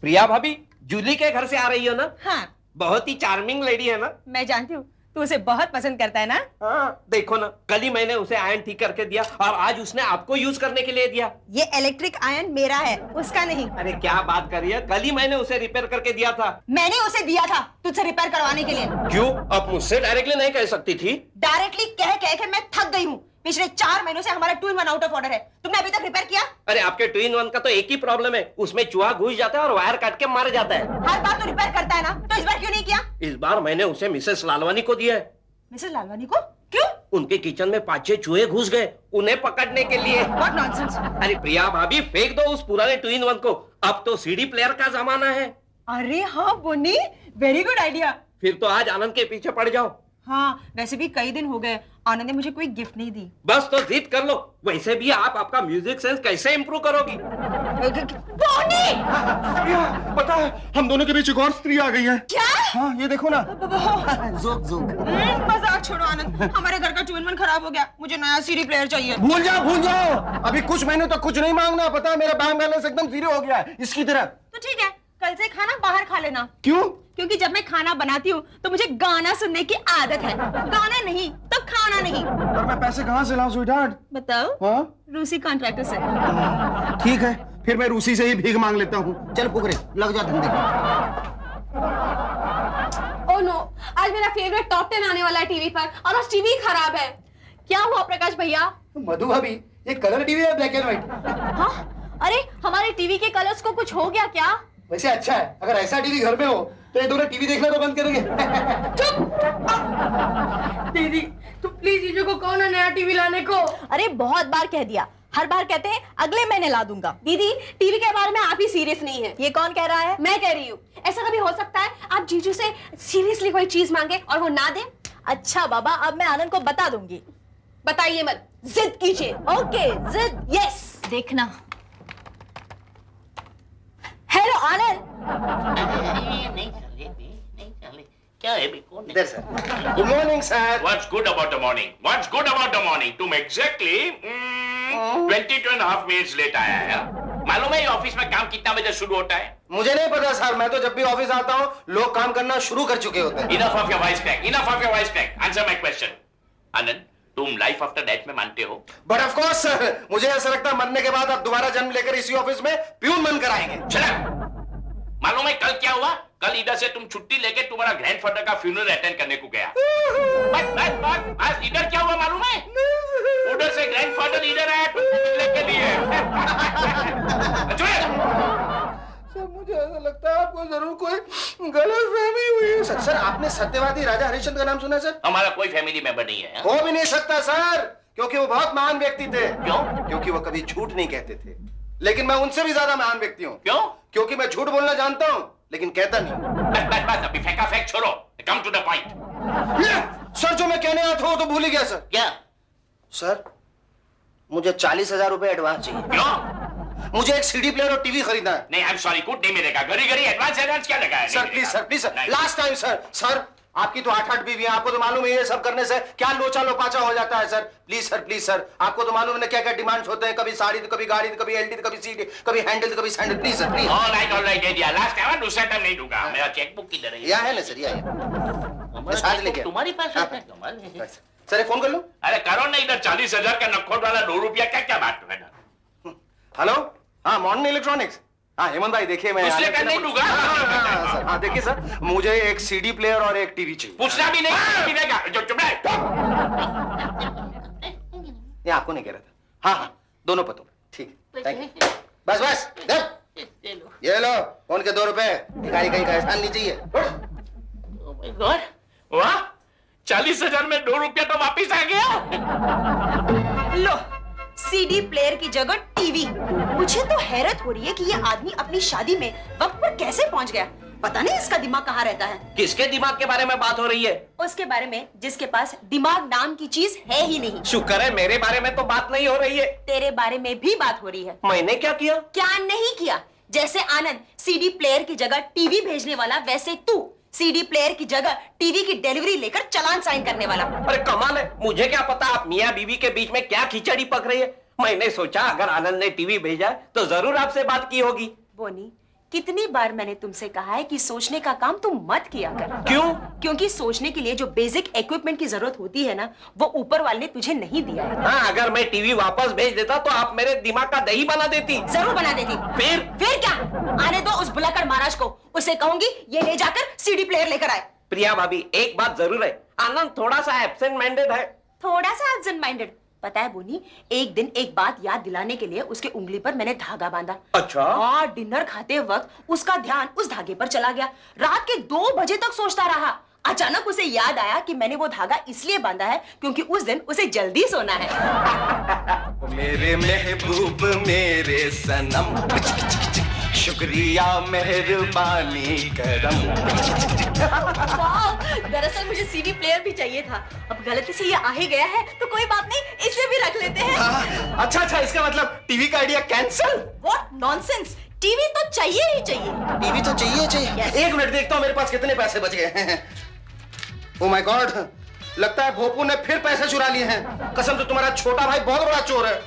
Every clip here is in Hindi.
प्रिया भाभी जूली के घर से आ रही हो ना? हाँ, बहुत ही चार्मिंग लेडी है ना? मैं जानती हूँ तू उसे बहुत पसंद करता है ना। हाँ, देखो ना, कल ही मैंने उसे आयरन ठीक करके दिया और आज उसने आपको यूज करने के लिए दिया। ये इलेक्ट्रिक आयरन मेरा है, उसका नहीं। अरे क्या बात कर रही है, कल ही मैंने उसे रिपेयर करके दिया था। मैंने उसे दिया था तुझसे रिपेयर करवाने के लिए। क्यों? आप मुझसे डायरेक्टली नहीं कह सकती थी? डायरेक्टली कह कह के मैं थक गई हूँ। पिछले 4 महीनों से हमारा 2 in 1 आउट ऑफ ऑर्डर है, तुमने अभी तक रिपेयर किया? अरे आपके 2 in 1 का तो एक ही प्रॉब्लम है, उसमें चूहा घुस जाता है और वायर काट के मार जाता है। हर बार तो रिपेयर करता है ना, तो इस बार क्यों नहीं किया? इस बार मैंने उसे मिसेस लालवानी को दिया है। मिसेस लालवानी को? क्यों? उनके किचन में 5-6 चूहे घुस गए, उन्हें पकड़ने के लिए। What nonsense! अरे प्रिया भाभी फेंक दो उस पुराने 2 in 1 को, अब तो सीडी प्लेयर का जमाना है। अरे हाँ बोनी, वेरी गुड आइडिया। फिर तो आज आनंद के पीछे पड़ जाओ। हाँ, वैसे भी कई दिन हो गए आनंद ने मुझे कोई गिफ्ट नहीं दी। बस तो जिद कर लो, वैसे भी आप आपका म्यूजिक सेंस कैसे इम्प्रूव करोगी? बोनी! पता है हम दोनों के बीच एक और स्त्री आ गई है। क्या? हाँ ये देखो ना। Joke joke. मजाक छोड़ो आनंद, हमारे घर का 2 in 1 खराब हो गया, मुझे नया सीडी प्लेयर चाहिए। भूल जाओ अभी कुछ महीनों तक कुछ नहीं मांगना, पता है मेरा बैंक बैलेंस एकदम जीरो हो गया है इसकी तरह। तो ठीक है, कल से खाना बाहर खा लेना। क्यों? क्योंकि जब मैं खाना बनाती हूँ तो मुझे गाना सुनने की आदत है, गाना नहीं तो खाना नहीं। और मैं पैसे कहाँ से लाऊं स्वीटहार्ट? बताओ। हाँ रूसी कॉन्ट्रैक्टर से। ठीक है, फिर मैं रूसी से ही भीख मांग लेता हूँ। चल पुकरे, लग जा धंधे। ओह नो, आज मेरा फेवरेट टॉप 10 आने वाला है टीवी पर और आज टीवी खराब है। क्या हुआ प्रकाश भैया? मधु भाभी, ये कलर टीवी है ब्लैक एंड व्हाइट? हाँ, अरे हमारे टीवी के कलर्स को कुछ हो गया क्या? वैसे अच्छा है, अगर ऐसा टीवी घर में हो तो ये दोनों टीवी देखना तो बंद करेंगे। दीदी, तो प्लीज जीजू को कहो ना नया टीवी लाने को। अरे बहुत बार कह दिया, हर बार कहते हैं अगले महीने ला दूंगा। दीदी, टीवी के बारे में आप ही सीरियस नहीं है। ये कौन कह रहा है? मैं कह रही हूँ। ऐसा कभी हो सकता है आप जीजू से सीरियसली कोई चीज मांगे और वो ना दे? अच्छा बाबा, अब मैं आनंद को बता दूंगी। बताइए मत, जिद कीजिए। ओके, जिद, यस। देखना। हेलो आनंद। नहीं चले क्या है कौन इधर sir. Good morning sir. What's good about the morning? What's good about the morning? तुम exactly 22.5 minutes लेट आया है। मालूम है ये ऑफिस में काम कितना बजे शुरू होता है? मुझे नहीं पता सर, मैं तो जब भी ऑफिस आता हूँ लोग काम करना शुरू कर चुके होते हैं। Enough of your voice crack. Enough of your voice crack. Answer my question. आनंद, तुम लाइफ आफ्टर डेथ में मानते हो? बट ऑफ कोर्स सर, मुझे ऐसा लगता है मरने के बाद आप दोबारा जन्म लेकर इसी ऑफिस में प्यून बनकर आएंगे। चला। मालूम है कल क्या हुआ? कल इधर से तुम छुट्टी लेके तुम्हारा ग्रैंडफादर का फ्यूनरल अटेंड करने को गया। बस इधर क्या हुआ मालूम है? उधर से ग्रैंडफादर इधर आया तुमको मिलने के लिए। सर मुझे ऐसा लगता है आपको जरूर कोई गलतफहमी हुई है। सर आपने सत्यवादी राजा हरिश्चंद्र का नाम सुना है सर? हमारा कोई फैमिली मेंबर नहीं है। हो भी नहीं सकता सर, क्योंकि वो बहुत महान व्यक्ति थे। क्यों? क्योंकि वो कभी झूठ नहीं कहते थे। लेकिन मैं उनसे भी ज्यादा महान व्यक्ति हूँ। क्यों? क्योंकि मैं झूठ बोलना जानता हूँ लेकिन कहता नहीं। बस अभी फेंका फेंक छोड़ो, come to the point. Sir जो मैं कहने आया था वो तो भूल ही गया सर। क्या? सर मुझे 40,000 रुपए एडवांस चाहिए। क्यों? मुझे एक सीडी प्लेयर और टीवी खरीदना है। नहीं, आई एम सॉरी, कुछ नहीं मिलेगा। घड़ी घड़ी एडवांस क्या लगा है? Sir please sir last time sir आपकी तो 8 बीवी है, आपको तो मालूम है ये सब करने से क्या लोचा लोपाचा हो जाता है। सर प्लीज सर आपको तो मालूम है क्या क्या डिमांड्स होते हैं, कभी साड़ी तो कभी गाड़ी तो कभी एलडी तो कभी सीडी कभी हैंडल तो कभी sandal. Please sir please. Alright दे दिया। लास्ट टाइम दूसरा टाइम नहीं दूंगा। मेरा चेकबुक किधर है? यह है ना सर, यह है साथ लेके। तुम्हारी पास हाँ। है? कमाल है। सर एक फोन कर लो। अरे करो ना, इधर 40,000 का नखोट वाला 2 रुपया क्या बात है ना? हेलो, हाँ मॉर्निंग इलेक्ट्रॉनिक्स। हाँ हेमंत भाई देखिए मैं दूसरे का नहीं दूंगा। सर हाँ देखिए सर, मुझे एक सीडी प्लेयर और एक टीवी चाहिए। पूछना भी नहीं मिलेगा। जो चुप रहे। ये आपको नहीं कह रहा था। हाँ दोनों पतों पे। ठीक है, थैंक यू। बस दे। ये लो फोन के 2 रुपए, भिखारी कहीं का एहसान नहीं चाहिए। वाह, 40,000 में 2 रुपया तो वापिस आ गया। लो, सीडी प्लेयर की जगह टीवी। मुझे तो हैरत हो रही है कि ये आदमी अपनी शादी में वक्त पर कैसे पहुंच गया। पता नहीं इसका दिमाग कहाँ रहता है। किसके दिमाग के बारे में बात हो रही है? उसके बारे में जिसके पास दिमाग नाम की चीज है ही नहीं। शुक्र है मेरे बारे में तो बात नहीं हो रही है। तेरे बारे में भी बात हो रही है। मैंने क्या किया? क्या नहीं किया? जैसे आनंद सीडी प्लेयर की जगह टीवी भेजने वाला, वैसे तू सीडी प्लेयर की जगह टीवी की डिलीवरी लेकर चालान साइन करने वाला। अरे कमाल है, मुझे क्या पता आप मियाँ बीवी के बीच में क्या खिचड़ी पक रही है। मैंने सोचा अगर आनंद ने टीवी भेजा तो जरूर आपसे बात की होगी। बोनी, कितनी बार मैंने तुमसे कहा है कि सोचने का काम तुम मत किया कर। क्यों? क्योंकि सोचने के लिए जो बेसिक इक्विपमेंट की जरूरत होती है ना, वो ऊपर वाले ने तुझे नहीं दिया है। हाँ, अगर मैं टीवी वापस भेज देता तो आप मेरे दिमाग का दही बना देती। जरूर बना देती। फिर क्या? आने दो उस बुलाकर महाराज को, उसे कहूंगी ये ले जाकर सीडी प्लेयर लेकर आए। प्रिया भाभी, एक बात जरूर है, आनंद थोड़ा सा एब्सेंट माइंडेड है। थोड़ा सा एब्सेंट माइंडेड? पता है बोनी, एक दिन एक बात याद दिलाने के लिए उसके उंगली पर मैंने धागा बांधा। अच्छा? और डिनर खाते वक्त उसका ध्यान उस धागे पर चला गया। रात के 2 बजे तक सोचता रहा। अचानक उसे याद आया कि मैंने वो धागा इसलिए बांधा है क्योंकि उस दिन उसे जल्दी सोना है। मेरे महबूब मेरे सनम, शुक्रिया मेहरबानी करम। दरअसल मुझे सीडी प्लेयर भी चाहिए था। अब गलती से ये आ ही गया है तो कोई बात नहीं, इसे भी रख लेते हैं। अच्छा, इसका मतलब टीवी का idea cancel? What nonsense, TV तो चाहिए ही चाहिए। टीवी तो चाहिए। एक मिनट देखता हूँ मेरे पास कितने पैसे बच गए हैं। ओह माय गॉड, लगता है भोपू ने फिर पैसे चुरा लिए हैं। कसम से तुम्हारा छोटा भाई बहुत बड़ा चोर है।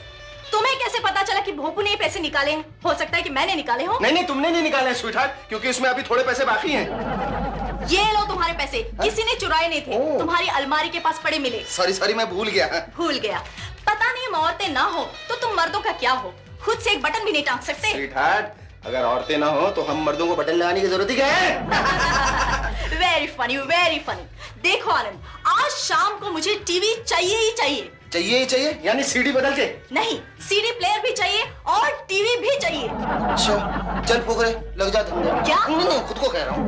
तुम्हें कैसे पता चला कि भोपू ने ये पैसे निकाले हैं? हो सकता है कि मैंने निकाले हो। नहीं, तुमने नहीं निकाले हैं स्वीटहार्ट, क्योंकि इसमें अभी थोड़े पैसे बाकी हैं। ये लो तुम्हारे पैसे, किसी ने चुराए नहीं थे, तुम्हारी अलमारी के पास पड़े मिले। सॉरी, मैं भूल गया। भूल गया? पता नहीं, हम औरतें ना हो तो तुम मर्दों का क्या हो? खुद से एक बटन भी नहीं टांग सकते। स्वीटहार्ट, अगर औरतें ना हो तो हम मर्दों को बटन लगाने की जरूरत ही क्या है? Very funny, very funny. देखो आनंद, आज शाम को मुझे टीवी चाहिए ही चाहिए। चाहिए, यानी सीडी बदल के? नहीं, सीडी प्लेयर भी चाहिए और टीवी भी चाहिए। अच्छा, चल फुकरे, लग जा धंधे। क्या? नहीं, खुद को कह रहा हूँ।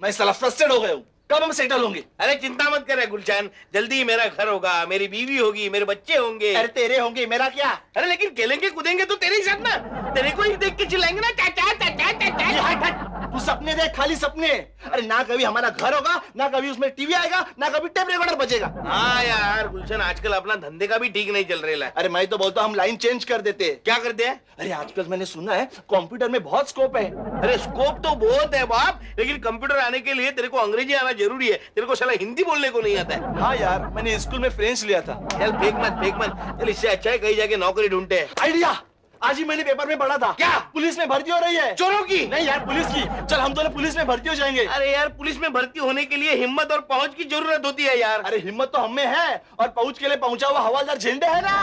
मैं साला फ्रस्ट्रेट हो गया हूँ। कब हम सेटल होंगे? अरे चिंता मत करे गुलशन, जल्दी मेरा घर होगा, मेरी बीवी होगी, मेरे बच्चे होंगे। अरे तेरे होंगे, मेरा क्या? अरे लेकिन खेलेंगे कूदेंगे तो तेरे ही साथ ना, तेरे को ही देख के चिल्लाएंगे ना, चाचा चाचा चाचा। तू सपने देख, खाली सपने। अरे ना कभी हमारा घर होगा, ना कभी उसमें टीवी आएगा, ना कभी टेप रिकॉर्डर बजेगा। हाँ यार गुलशन, आजकल अपना धंधे का भी ठीक नहीं चल रहा है। अरे मैं तो बोलता हूँ हम लाइन चेंज कर देते। क्या कर दिया? अरे आजकल मैंने सुना है कंप्यूटर में बहुत स्कोप है। अरे स्कोप तो बहुत है बाप, लेकिन कंप्यूटर आने के लिए तेरे को अंग्रेजी आना जरूरी है। तेरे को साला हिंदी बोलने को नहीं आता है। हाँ यार, मैंने स्कूल में फ्रेंच लिया था। चल फेंक मत, चल इससे अच्छा है कहीं जाके नौकरी ढूंढते हैं। आइडिया, आज ही मैंने पेपर में पढ़ा था। क्या? पुलिस में भर्ती हो रही है। चोरों की? नहीं यार, पुलिस की। चल हम दोनों पुलिस में भर्ती हो जाएंगे। अरे यार, पुलिस में भर्ती होने के लिए हिम्मत और पहुंच की जरूरत होती है यार। अरे हिम्मत तो हमें है, और पहुंच के लिए पहुंचा हुआ हवालदार झंडे है ना।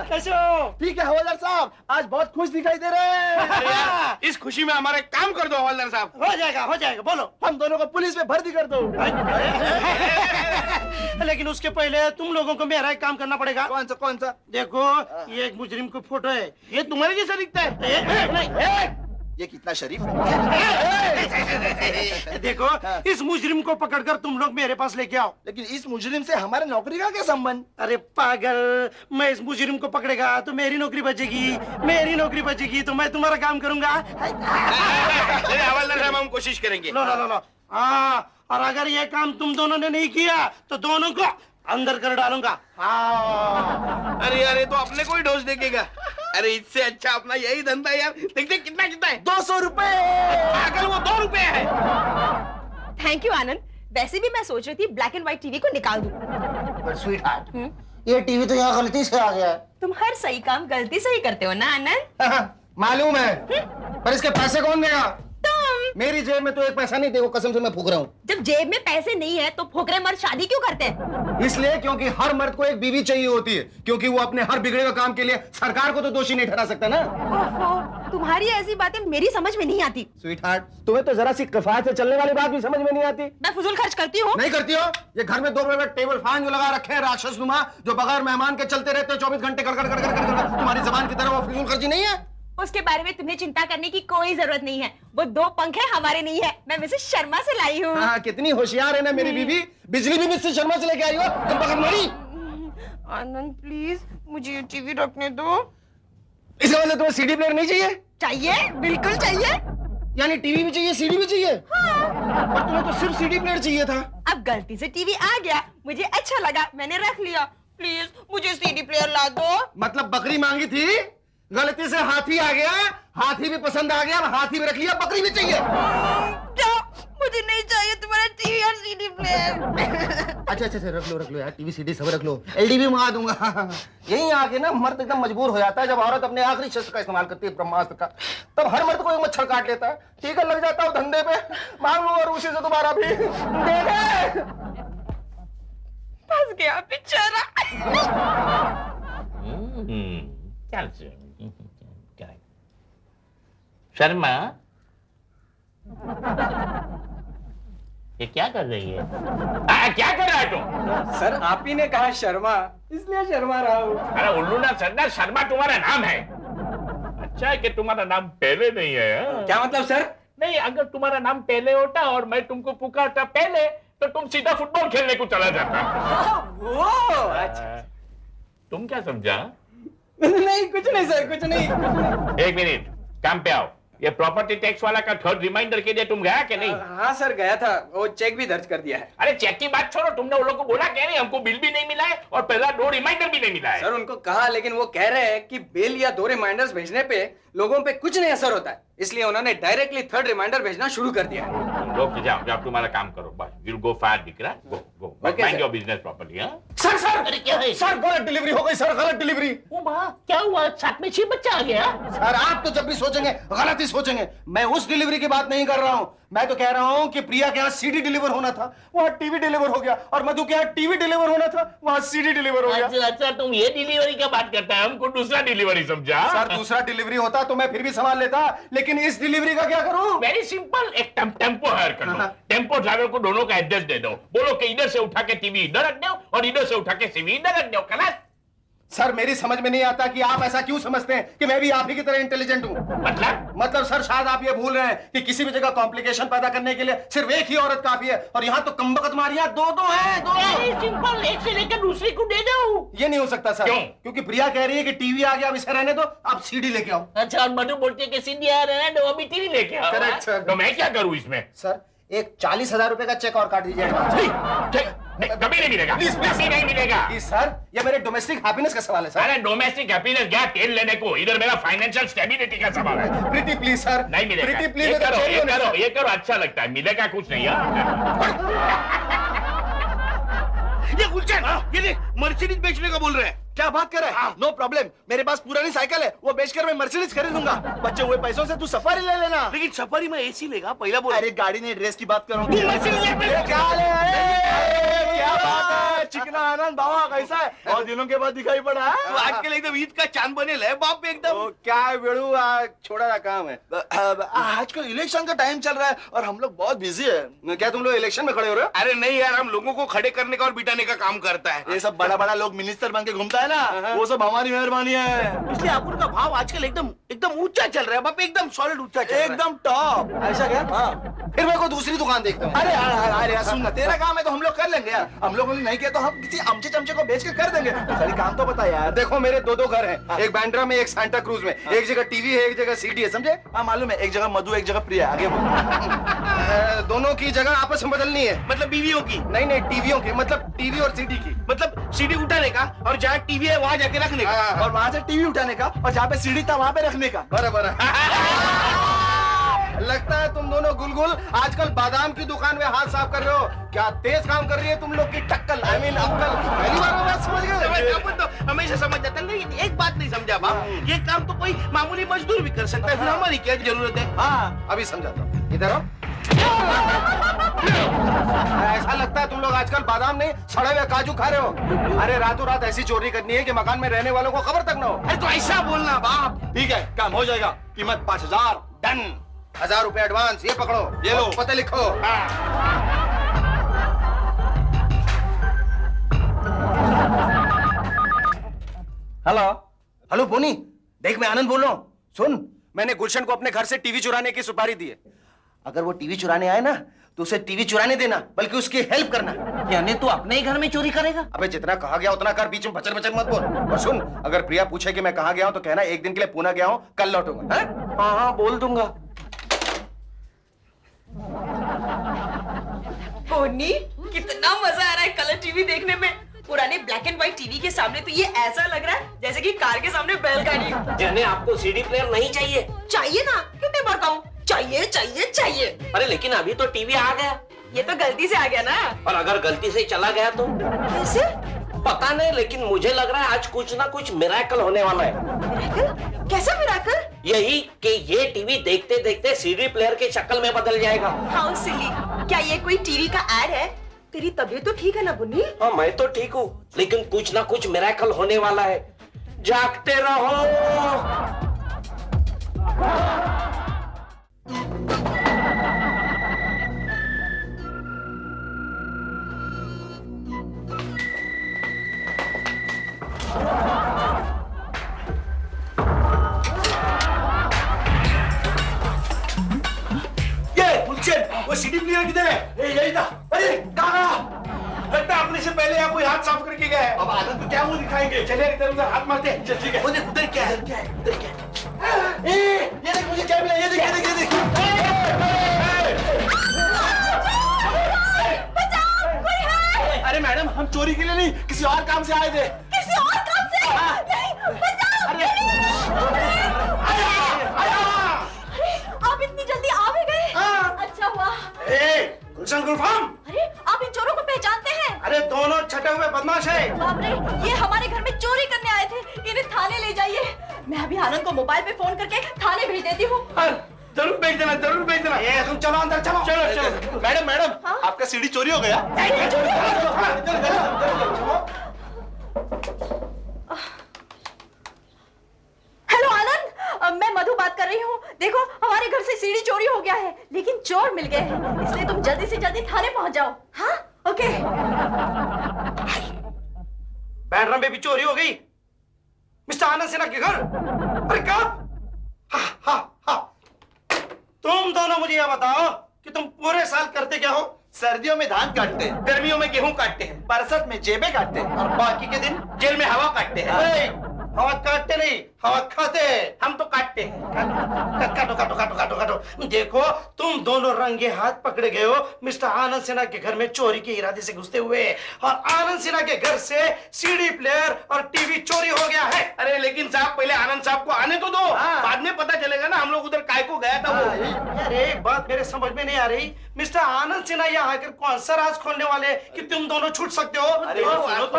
कैसे हो? ठीक है हवालदार साहब, आज बहुत खुश दिखाई दे रहे अरे हैं। यार, इस खुशी में हमारा काम कर दो हवलदार साहब। हो जाएगा, बोलो। हम दोनों को पुलिस में भर्ती कर दो। लेकिन उसके पहले तुम लोगों को मेरा एक काम करना पड़ेगा। कौन सा? देखो, ये एक मुजरिम की फोटो है। ये तुम्हारे जैसा दिखता है। ये कितना शरीफ है। देखो, इस मुजरिम को पकड़कर तुम लोग मेरे पास लेके आओ। लेकिन इस मुजरिम से हमारे नौकरी का क्या संबंध? अरे पागल, मैं इस मुजरिम को पकड़ेगा तो मेरी नौकरी बचेगी, तो मैं तुम्हारा काम करूंगा। हवलदार साहब, हम कोशिश करेंगे। लो। हाँ, और अगर ये काम तुम दोनों ने नहीं किया तो दोनों को अंदर कर डालूंगा। अरे यार, ये तो अपने को ही डोज देखेगा। अरे इससे अच्छा अपना यही धंधा है यार। देखते कितना है? 200 रुपए। पागल, वो 2 रुपए है। थैंक यू आनंद। वैसे भी मैं सोच रही थी ब्लैक एंड व्हाइट टीवी को निकाल दूं। पर स्वीटहार्ट, ये टीवी तो यहाँ गलती से आ गया है। तुम हर सही काम गलती से ही करते हो ना आनंद? मालूम है, पर इसके पैसे कौन देगा? मेरी जेब में तो एक पैसा नहीं, देखो कसम से मैं फूक रहा हूँ। जब जेब में पैसे नहीं है तो फुकरे मर्द शादी क्यों करते हैं? इसलिए क्योंकि हर मर्द को एक बीवी चाहिए होती है, क्योंकि वो अपने हर बिगड़े हुए काम के लिए सरकार को तो दोषी नहीं ठहरा सकता ना। ओहो, तुम्हारी ऐसी बातें मेरी समझ में नहीं आती। स्वीटहार्ट, तुम्हें तो जरा सी किफायत से चलने वाली बात भी समझ में नहीं आती। मैं फुजूल खर्च करती हूँ? नहीं करती हो? ये घर में 2 बड़े टेबल फैन जो लगा रखे हैं राक्षस नुमा, जो बगैर मेहमान के चलते रहते हैं 24 घंटे कर तुम्हारी जबान की तरह वो फिजूल खर्ची नहीं है? उसके बारे में तुम्हें चिंता करने की कोई जरूरत नहीं है। वो 2 पंखे हमारे नहीं है, मैं मिसेस शर्मा से लाई हूँ। हाँ, कितनी होशियार है ना मेरी बीवी। बिजली भी मिसेस शर्मा से लेके आई हो तुम, बगैर मारी। आनंद प्लीज, मुझे ये टीवी रखने दो। इसका मतलब तुम्हें सीडी प्लेयर नहीं चाहिए? चाहिए, बिल्कुल चाहिए। यानी टीवी भी चाहिए, सीडी भी चाहिए? हाँ। और तुम्हें तो सिर्फ सीडी प्लेयर चाहिए था। अब गलती से टीवी आ गया, मुझे अच्छा लगा, मैंने रख लिया। प्लीज मुझे सीडी प्लेयर ला दो। मतलब बकरी मांगी थी, गलती से हाथी आ गया, हाथी भी पसंद आ गया, हाथी भी रख लिया, बकरी भी चाहिए। क्या? मुझे नहीं चाहिए तुम्हारा टीवी और सीडी प्लेयर। अच्छा अच्छा रख लो यार, टीवी सीडी सब रख लो, एलडीबी मंगा दूंगा। यहीं आके ना मर्द एकदम मजबूर हो जाता है जब औरत अपने आखिरी शस्त्र का इस्तेमाल करती है, ब्रह्मास्त्र का। तब हर मर्द को एक मच्छर काट लेता है, टीका लग जाता है धंधे पे, मांग लो और उसी से दोबारा भी दे दे। फंस गया बेचारा। चल शर्मा, ये क्या कर रही है? क्या कर रहा है तुम? सर आप ही ने कहा शर्मा, इसलिए शर्मा रहा हूँ। अरे उल्लू ना सरदार, शर्मा तुम्हारा नाम है। अच्छा है कि तुम्हारा नाम पहले नहीं है। हाँ? क्या मतलब सर? नहीं, अगर तुम्हारा नाम पहले होता और मैं तुमको पुकारता पहले तो तुम सीधा फुटबॉल खेलने को चला जाता। वो अच्छा। तुम क्या समझा? नहीं कुछ नहीं सर, कुछ नहीं। एक मिनट, काम पे आओ। ये प्रॉपर्टी टैक्स वाला का थर्ड रिमाइंडर के लिए तुम गया कि नहीं? हाँ सर गया था, वो चेक भी दर्ज कर दिया है। अरे चेक की बात छोड़ो, तुमने उन लोगों को बोला क्या नहीं? हमको बिल भी नहीं मिला है और पहला 2 रिमाइंडर भी नहीं मिला है। सर उनको कहा, लेकिन वो कह रहे हैं कि बिल या 2 रिमाइंडर्स भेजने पे लोगों पे कुछ नहीं असर होता है, इसलिए उन्होंने डायरेक्टली 3rd रिमाइंडर भेजना शुरू कर दिया है। लोग जाओ जाओ, तुम्हारा काम करो बस। विल गो फायर दिख रहा, गो गो माइंड योर बिजनेस प्रॉपर्ली। हां सर सर, अरे क्या है? सर गलत डिलीवरी हो गई सर, गलत डिलीवरी। ओ मां, क्या हुआ? साथ में 6 बच्चा आ गया। सर आप तो जब भी सोचेंगे गलत ही सोचेंगे। मैं उस डिलीवरी की बात नहीं कर रहा हूँ, मैं तो कह रहा हूँ कि प्रिया के यहाँ सीडी डिलीवर होना था, वहाँ टीवी डिलीवर हो गया, और मधु के यहाँ टीवी डिलीवर होना था, वहाँ सीडी डिलीवर हो गया। अच्छा अच्छा, तुम ये डिलीवरी का बात करता है, हमको दूसरा डिलीवरी समझा। सर दूसरा डिलीवरी होता तो मैं फिर भी संभाल लेता, लेकिन इस डिलीवरी का क्या करूं? वेरी सिंपल, एक टेम्पो हायर कर लो। टेम्पो ड्राइवर को दोनों का एड्रेस दे दो, बोलो कि इधर से उठा के टीवी इधर रख दो और इधर से उठा के सीवी इधर रख दो। खलास। सर मेरी समझ में नहीं आता कि आप ऐसा क्यों समझते हैं कि मैं भी आप ही की तरह इंटेलिजेंट हूं। मतलब सर शायद आप ये भूल रहे हैं कि किसी भी जगह कॉम्प्लिकेशन पैदा करने के लिए सिर्फ एक ही औरत काफी है, और यहाँ तो कमबख्त मारियां 2-2 हैं। 2 सिंपल, एक से लेकर दूसरी को दे दो। ये नहीं हो सकता सर। क्यों? क्योंकि प्रिया कह रही है कि टीवी आ गया, अब इसे रहने दो, आप सीडी लेके आओ। अच्छा, और मधु बोलती है कि सीधी आ रहा है, अभी टीवी लेके आओ। Correct, sir. तो मैं क्या करूं इसमें? सर एक 40,000 रुपए का चेक और काट दीजिए एडवांस। नहीं, कभी नहीं मिलेगा। Please, please. कभी नहीं मिलेगा। प्लीज सर, ये मेरे डोमेस्टिक हैप्पीनेस का सवाल है सर। अरे डोमेस्टिक हैप्पीनेस गया तेल लेने को, इधर मेरा फाइनेंशियल स्टेबिलिटी का सवाल है। प्रीति प्लीज सर। नहीं मिलेगा। प्रीति ये प्लीज करो, ये करो, अच्छा लगता है। मिलेगा कुछ नहीं। ये गुलशन, ये देख मर्सिडीज बेचने का बोल रहे हैं। क्या बात कर रहा है? नो प्रॉब्लम, मेरे पास पुरानी साइकिल है, वो बेचकर मैं मर्सिडीज खरीद लूंगा। बच्चे हुए पैसों से तू सफारी ले लेना। लेकिन सफारी में एसी लेगा, पहला बोल। अरे गाड़ी नहीं, ड्रेस की बात करो। तू मर्सिडीज ले। क्या बात है? चिकना आनंद बाबा कैसा है? बहुत दिनों के बाद दिखाई पड़ा है। तू आजकल एकदम ईद का चांद बने ले बाप एकदम। तो क्या है बेड़ू, छोड़ा सा काम है। आजकल इलेक्शन का टाइम चल रहा है और हम लोग बहुत बिजी है। क्या तुम लोग इलेक्शन में खड़े हो रहे हो? अरे नहीं यार, हम लोगों को खड़े करने का और बिठाने का काम करता है। ये सब बड़ा बड़ा लोग मिनिस्टर बन के घूमता है ना, वो सब हमारी मेहरबानी है। इसलिए अपुन का भाव आजकल एकदम एकदम ऊंचा चल रहा है बाप, एकदम सॉलिड ऊंचा चल रहा है। एकदम टॉप। ऐसा क्या? हाँ। फिर मैं कोई दूसरी दुकान देखता हूँ। अरे अरे सुन ना, तेरा काम है तो हम लोग कर लेंगे यार। हम लोगों ने नहीं किया तो हम किसी अमचे चमचे को बेच के कर देंगे। तो खाली काम तो बता यार। देखो मेरे 2 घर हैं, एक बैंड्रा में, एक सांता क्रूज में। एक जगह टीवी है, एक जगह सीडी है, समझे? हाँ मालूम है, एक जगह मधु एक जगह प्रिया। आगे बोल। दोनों की जगह आपस में बदलनी है। मतलब बीवियों की? नहीं टीवियों की, मतलब टीवी और सीडी की। मतलब सीडी उठाने का और जहाँ टीवी है वहां जाके रखने का। और वहां से टीवी उठाने का और जहाँ पे सीढ़ी था वहां पे रखने का। बराबर। लगता है तुम दोनों गुलगुल आजकल बादाम की दुकान में हाथ साफ कर रहे हो। क्या तेज काम कर रही है तुम लोग की टक्कल, I mean अक्कल। पहली बार में बात समझ गए? अपन तो हमेशा समझ जाता है, लेकिन एक बात नहीं समझा बाप, ये काम तो कोई मामूली मजदूर भी कर सकता है, फिर हमारी क्या जरूरत है? हाँ अभी समझाता हूँ, इधर आओ। ऐसा लगता है तुम लोग आजकल बादाम नहीं सड़े हुए काजू खा रहे हो। अरे रातों रात ऐसी चोरी करनी है कि मकान में रहने वालों को खबर तक ना हो। अरे तो ऐसा बोलना बाप। ठीक है, काम हो जाएगा। कीमत 5,000। डन। 1,000 रुपए एडवांस, ये पकड़ो, ये लो, पता लिखो। हेलो हेलो बोनी, देख मैं आनंद बोल रहा हूँ। सुन, मैंने गुलशन को अपने घर से टीवी चुराने की सुपारी दी है। अगर वो टीवी चुराने आए ना तो उसे टीवी चुराने देना, बल्कि उसकी हेल्प करना। यानी तू अपने ही घर में चोरी करेगा? अबे जितना कहा गया उतना कर, बीच में बचर बचर मत बोल। और सुन, अगर प्रिया पूछे कि मैं कहाँ गया हूँ तो कहना 1 दिन के लिए पुणे गया हूँ, कल लौटूंगा। हाँ हाँ बोल दूंगा। पोनी, कितना मजा आ रहा है कलर टीवी देखने में। पुराने ब्लैक एंड व्हाइट टीवी के सामने तो ये ऐसा लग रहा है जैसे कि कार के सामने बैलगाड़ी। यानी आपको सीडी प्लेयर नहीं चाहिए? चाहिए ना, कितने बार कहूं? चाहिए चाहिए चाहिए। अरे लेकिन अभी तो टीवी आ गया। ये तो गलती से आ गया ना। और अगर गलती से चला गया तो? कैसे? पता नहीं, लेकिन मुझे लग रहा है आज कुछ ना कुछ मिरेकल होने वाला है। मिरेकल? कैसा मिरेकल? यही कि ये टीवी देखते देखते सीडी प्लेयर के शक्ल में बदल जाएगा। हाउ सिली, क्या ये कोई टीवी का एड है? तेरी तबीयत तो ठीक है ना बुन्नी? हाँ मैं तो ठीक हूँ, लेकिन कुछ ना कुछ मिरेकल होने वाला है। जागते रहो। वो सीडी प्लेयर किधर है? यही था। अरे कहाँ? लगता है अपने से पहले यहाँ कोई हाथ साफ करके गया है। अब आनंद को क्या मुंह दिखाएंगे? चलिए इधर उधर हाथ मारते हैं। चल ठीक है। उधर क्या है? क्या है? उधर क्या है? ये देख मुझे क्या मिला? ये देख, ये देख, ये देख। अरे मैडम, हम चोरी के लिए नहीं, किसी और काम से आए थे। किसी और काम से? नहीं, बचाओ! अरे आप इतनी जल्दी आ भी गए? अच्छा हुआ। गुलशन गुलफाम, अरे आप इन चोरों को पहचानते हैं? अरे दोनों छठे हुए बदमाश है। बाप रे, ये हमारे घर में चोरी करने आए थे। इन्हें थाने ले जाइए। मैं अभी आनंद को मोबाइल पे फोन करके थाने भेज देती हूँ। जरूर भेज देना, जरूर भेज देना। तुम चलो अंदर, चलो चलो चलो। मैडम मैडम, आपका सीडी चोरी हो गया। हेलो आनंद, मैं मधु बात कर रही हूँ। देखो हमारे घर से सीढ़ी चोरी हो गया है, लेकिन चोर मिल गए हैं, इसलिए तुम जल्दी से जल्दी थाने पहुँच जाओ। हाँ ओके। बैडरूम में भी चोरी हो गई। मिस्टर आनंद सिन्हा के घर। अरे कब? तुम दोनों मुझे यह बताओ कि तुम पूरे साल करते क्या हो? सर्दियों में धान काटते हैं, गर्मियों में गेहूं काटते हैं, बरसात में जेबें काटते हैं और बाकी के दिन जेल में हवा काटते हैं। हवा काटते नहीं, हवा खाते हैं। हम तो काटते हैं। काटो काटो काटो काटो काटो। देखो तुम दोनों रंगे हाथ पकड़े गए हो मिस्टर आनंद सिन्हा के घर में चोरी के इरादे से घुसते हुए, और आनंद सिन्हा के घर से सीडी प्लेयर और टीवी चोरी हो गया है। अरे लेकिन साहब, पहले आनंद साहब को आने तो दो। बाद में पता चलेगा ना हम लोग उधर काय को गया था वो। यार एक बात मेरे समझ में नहीं आ रही, मिस्टर आनंद सिन्हा यहाँ आकर कौन सा राज खोलने वाले कि तुम दोनों छूट सकते हो? अरे वो सुनो तो।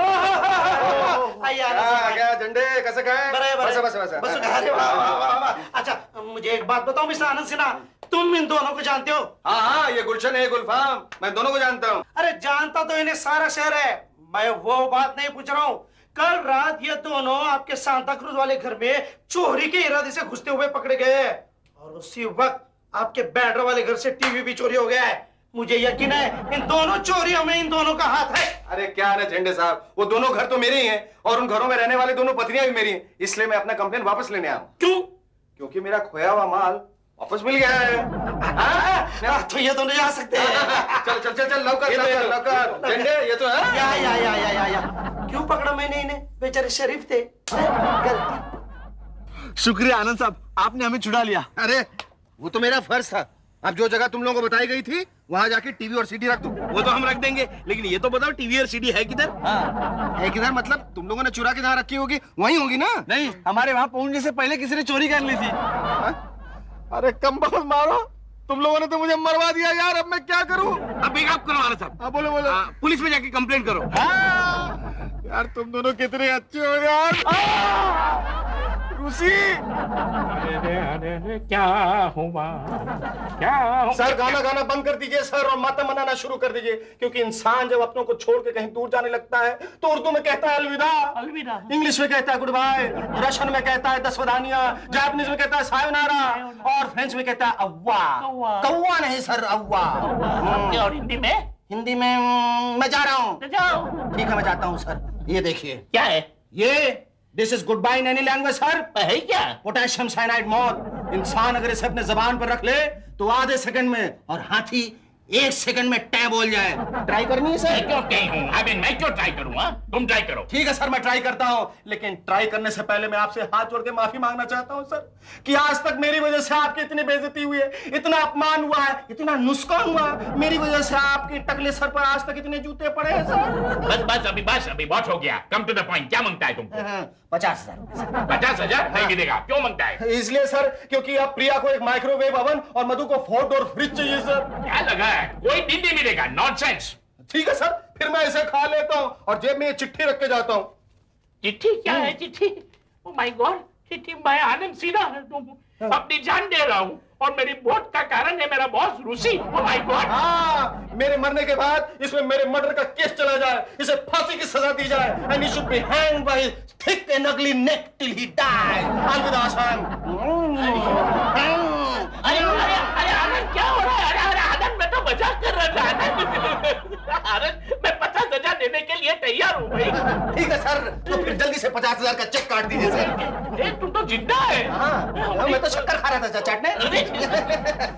झंडे कैसे गए? बस अरे वाह वाह वाह वाह। अच्छा मुझे एक बात बताओ मिस्टर आनंद सिन्हा, तुम इन दोनों को जानते हो? हाँ, ये गुलशन है, गुलफाम, मैं दोनों को जानता हूँ। अरे जानता तो इन्हें सारा शहर है, मैं वो बात नहीं पूछ रहा हूँ। कल रात ये दोनों आपके सांता क्रूज वाले घर में चोरी के इरादे से घुसते हुए पकड़े गए, और उसी वक्त आपके बैटरा वाले घर से टीवी भी चोरी हो गया है। मुझे यकीन है इन दोनों चोरियों में इन दोनों का हाथ है। अरे क्या ना झंडे साहब, वो दोनों घर तो मेरे ही हैं और उन घरों में रहने वाले दोनों पत्नियां भी मेरी हैं, इसलिए मैं अपना कंप्लेन वापस लेने आया हूं। क्यों? क्योंकि मेरा खोया हुआ माल वापस मिल गया है। तो ये दोनों जा सकते हैं। चल चल चल चल, लवकर लवकर। झंडे ये तो है। या क्यों पकड़ा मैंने इन्हें? बेचारे शरीफ थे। गलती। शुक्रिया आनंद साहब, आपने हमें छुड़ा लिया। अरे वो तो मेरा फर्ज था। अब जो जगह तुम लोगों को बताई गई थी वहां जाके टीवी और सीडी रख दो। वो तो हम रख देंगे, लेकिन ये तो बताओ टीवी और सीडी है किधर? है किधर? मतलब तुम लोगों ने चुरा के जहाँ रखी होगी वहीं होगी ना? नहीं, हमारे वहां पहुंचने से पहले किसी ने चोरी कर ली थी। अरे कम बहुत मारो, तुम लोगों ने तो मुझे मरवा दिया यार। अब मैं क्या करूं? अब एक आप करो आनंद साहब। हाँ बोलो बोलो। पुलिस में जाके कंप्लेंट करो। यार तुम दोनों कितने अच्छे हो यार। रूसी क्या हुआ? क्या हुआ? सर गाना गाना बंद कर दीजिए सर, और मातम मनाना शुरू कर दीजिए, क्योंकि इंसान जब अपनों को छोड़ के कहीं दूर जाने लगता है तो उर्दू में कहता है अलविदा, अलविदा, इंग्लिश में कहता है गुड बाय, रशियन में कहता है दसवदानिया, जापानीज में कहता है सायोनारा, और फ्रेंच में कहता है अव्वा। कौवा नहीं सर, अव्वा। और हिंदी में? हिंदी में मैं जा रहा हूँ। जाओ। ठीक है मैं जाता हूँ सर। ये देखिए, क्या है ये this is good by in any language sir. है क्या? पोटेशियम साइनाइड मौत। इंसान अगर इसे अपने जबान पर रख ले तो आधे सेकंड में, और हाथी 1 सेकंड में टै बोल जाए। ट्राई करनी है मैं सर? क्यों कहीं हूँ? मैं क्यों ट्राई करूँगा? तुम ट्राई करो। ठीक है सर, मैं ट्राई करता हूँ, लेकिन ट्राई करने से पहले मैं आपसे हाथ जोड़ के माफी मांगना चाहता हूँ सर, कि आज तक मेरी वजह से आपकी इतनी बेइज्जती हुई है, इतना अपमान हुआ है, इतना नुकसान हुआ है, मेरी वजह से आपके टकले सर पर आज तक इतने जूते पड़े हैं सर। बस अभी बहुत हो गया। कम टू द पॉइंट, क्या मांगता है तुमको? 50,000। 50,000 नहीं देगा। क्यों मांगता है? इसलिए सर क्योंकि अब प्रिया को एक माइक्रोवेव ओवन और मधु को 4 डोर फ्रिज चाहिए सर। क्या लगा है? कोई दिन नहीं मिलेगा। नॉनसेंस। ठीक है सर, फिर मैं इसे खा लेता हूँ और जेब में ये चिट्ठी रख के जाता हूँ। चिट्ठी? क्या है चिट्ठी? ओह माय गॉड, चिट्ठी। मैं आनंद सीधा अपनी जान दे रहा हूँ और मेरी मौत का कारण है मेरा बॉस रूसी। Oh my God. हाँ, मेरे मरने के बाद इसमें मेरे मर्डर का केस चला जाए, इसे फांसी की सजा दी जाए, and he should be hanged by his thick and ugly neck till he dies. अलविदा आसान। अरे आनंद, क्या हो रहा है? अरे आनंद, मैं तो मजाक कर रहा था आनंद। आनंद, मैं 50,000 देने के लिए तैयार हूँ भाई। ठीक है सर, तो फिर जल्दी से 50,000 का चेक काट दीजिए सर। तुम तो जिंदा है। हाँ, मैं तो शक्कर खा रहा था चाटने।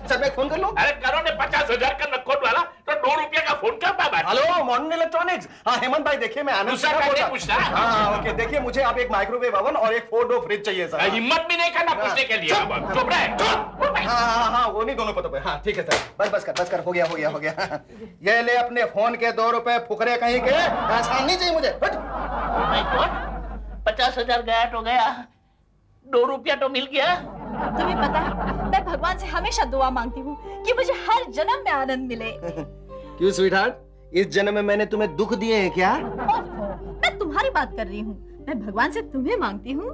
सर मैं फोन कर लूं? अरे करो ने 50,000 का नक्कोट वाला, तो 2 रुपये का फोन कर पाए। Hello, modern electronics. हाँ हेमंत भाई, देखिए मैं आनंद दूसरा सिन्हा बोल पहले रहा पूछना। हूं। हाँ ओके, देखिए मुझे आप एक माइक्रोवेव ओवन और एक 4 डोर फ्रिज चाहिए सर। हिम्मत भी नहीं करना पूछने के लिए। चुप रहे। हाँ वो नहीं, दोनों पता पे। हाँ ठीक है सर, बस कर, हो गया। ये ले अपने फोन के 2 रुपए फुकरे कहीं के, आसान नहीं चाहिए मुझे। 50,000 गया तो गया, 2 रुपया तो मिल गया। तुम्हें पता है, मैं भगवान से हमेशा दुआ मांगती हूँ कि मुझे हर जन्म में आनंद मिले। क्यों स्वीटहार्ट, इस जन्म में मैंने तुम्हें दुख दिए हैं क्या? मैं तुम्हारी बात कर रही हूँ, मैं भगवान से तुम्हें मांगती हूँ।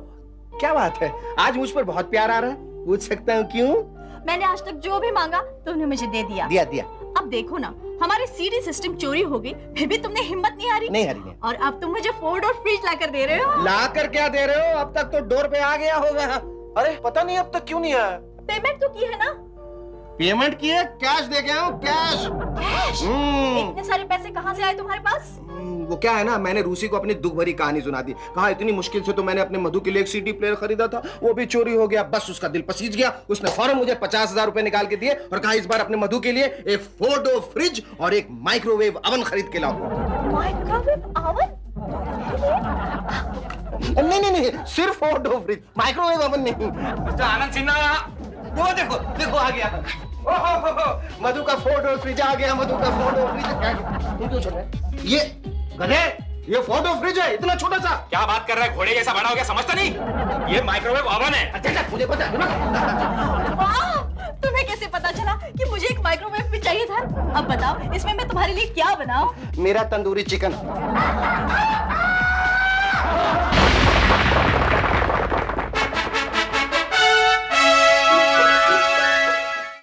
क्या बात है, आज मुझ पर बहुत प्यार आ रहा है, पूछ सकता हूँ क्यों? मैंने आज तक जो भी मांगा तुमने मुझे दे दिया। दिया। अब देखो ना, हमारी सीडी सिस्टम चोरी हो गई, फिर भी तुमने हिम्मत नहीं हारी। नहीं हारी। और अब तुम मुझे 4 डोर फ्रिज लाकर दे रहे हो। लाकर क्या दे रहे हो? अब तक तो डोर पे आ गया होगा। अरे पता नहीं अब तक क्यों नहीं आया। पेमेंट तो की है ना? पेमेंट की है, कैश दे गया हूँ, कैश। कैश? इतने सारे पैसे कहाँ से आए तुम्हारे पास? वो क्या है ना, मैंने रूसी को अपनी दुख भरी कहानी सुना दी। कहा इतनी मुश्किल से तो मैंने अपने मधु के लिए एक सीडी प्लेयर खरीदा था, वो भी चोरी हो गया। बस उसका दिल पसीज गया, उसने फौरन मुझे 50,000 रुपए निकाल के दिए और कहा इस बार अपने मधु के लिए एक 4 डोर फ्रिज और एक माइक्रोवेव ओवन खरीद के लाओ। Microwave oven? नहीं, सिर्फ 4 डोर फ्रिज, माइक्रोवेव ओवन नहीं। आनंद सिन्हा, वो देखो आ गया। ओहो, मधु का 4 डोर फ्रिज आ गया, मधु का 4 डोर फ्रिज आ गया। तुम क्यों छोड़ रहे? ये गधे, ये 4 डोर फ्रिज है, इतना छोटा सा। क्या बात कर रहा है? घोड़े जैसा बड़ा हो गया, समझता नहीं? ये माइक्रोवेव ओवन है। अच्छा, मुझे पता है। वाह, तुम्हें कैसे पता चला कि मुझे एक माइक्रोवेव भी चाहिए था? अब बताओ, इसमें मैं तुम्हारे लिए क्या बनाऊं? मेरा तंदूरी चिकन।